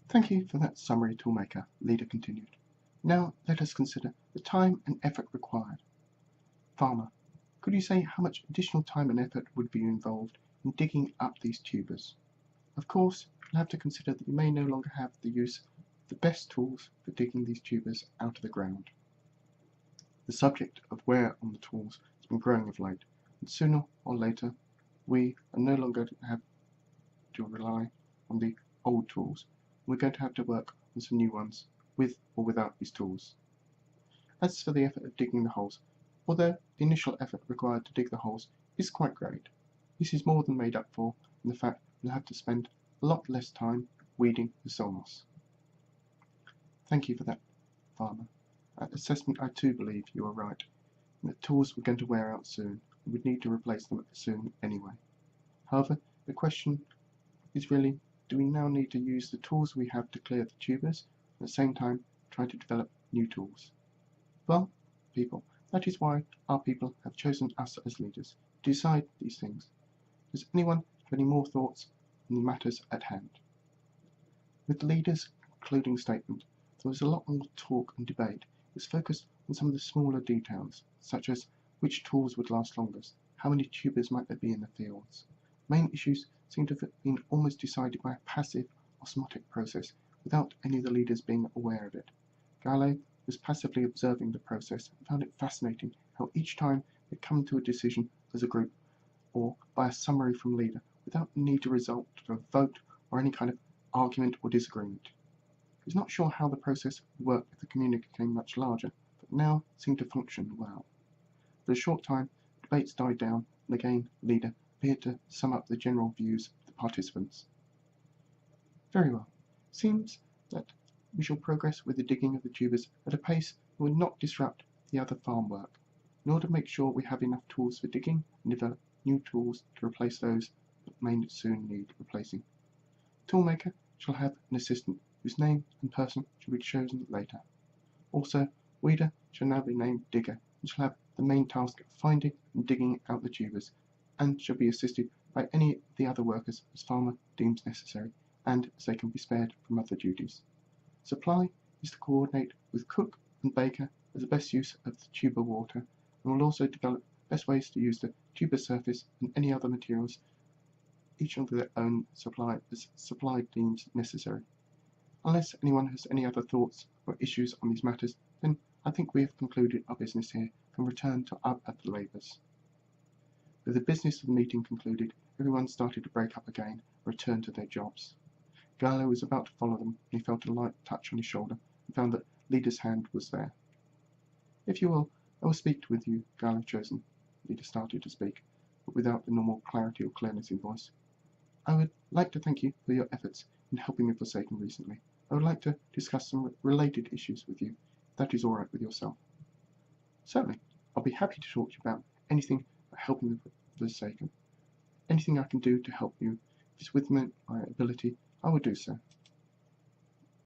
Thank you for that summary, Toolmaker, Leader continued. Now let us consider the time and effort required. Farmer, could you say how much additional time and effort would be involved in digging up these tubers? Of course, you'll have to consider that you may no longer have the use of the best tools for digging these tubers out of the ground. The subject of wear on the tools has been growing of late, and sooner or later we are no longer have to rely on the old tools. We're going to have to work on some new ones, with or without these tools. As for the effort of digging the holes, although the initial effort required to dig the holes is quite great, this is more than made up for in the fact we'll have to spend a lot less time weeding the soil moss. Thank you for that, Farmer. At assessment, I too believe you are right, and that tools were going to wear out soon, and we'd need to replace them soon anyway. However, the question is really, do we now need to use the tools we have to clear the tubers, and at the same time try to develop new tools? Well, people, that is why our people have chosen us as leaders to decide these things. Does anyone have any more thoughts on the matters at hand? With the leader's concluding statement, there was a lot more talk and debate. It was focused on some of the smaller details, such as which tools would last longest, how many tubers might there be in the fields. Main issues seem to have been almost decided by a passive, osmotic process, without any of the leaders being aware of it. Gallo was passively observing the process and found it fascinating how each time they come to a decision as a group, or by a summary from leader, without the need to result to a vote or any kind of argument or disagreement. He was not sure how the process would work if the community became much larger, but now seemed to function well. For a short time, debates died down, and again the leader appeared to sum up the general views of the participants. Very well. Seems that we shall progress with the digging of the tubers at a pace that would not disrupt the other farm work, in order to make sure we have enough tools for digging and develop new tools to replace those that may soon need replacing. Toolmaker shall have an assistant whose name and person shall be chosen later. Also, Weeder shall now be named Digger and shall have the main task of finding and digging out the tubers, and shall be assisted by any of the other workers as Farmer deems necessary, and as they can be spared from other duties. Supply is to coordinate with Cook and Baker as the best use of the tuber water, and will also develop best ways to use the tuber surface and any other materials, each of their own supply as supply deems necessary. Unless anyone has any other thoughts or issues on these matters, then I think we have concluded our business here and return to our other labours. With the business of the meeting concluded, everyone started to break up again and return to their jobs. Gallo was about to follow them when he felt a light touch on his shoulder and found that Leader's hand was there. If you will, I will speak with you, Gallo chosen. Leader started to speak, but without the normal clarity or clearness in voice. I would like to thank you for your efforts in helping the Forsaken recently. I would like to discuss some related issues with you, if that is all right with yourself. Certainly, I'll be happy to talk to you about anything about helping the Forsaken. Anything I can do to help you, if it's within my ability, I will do so.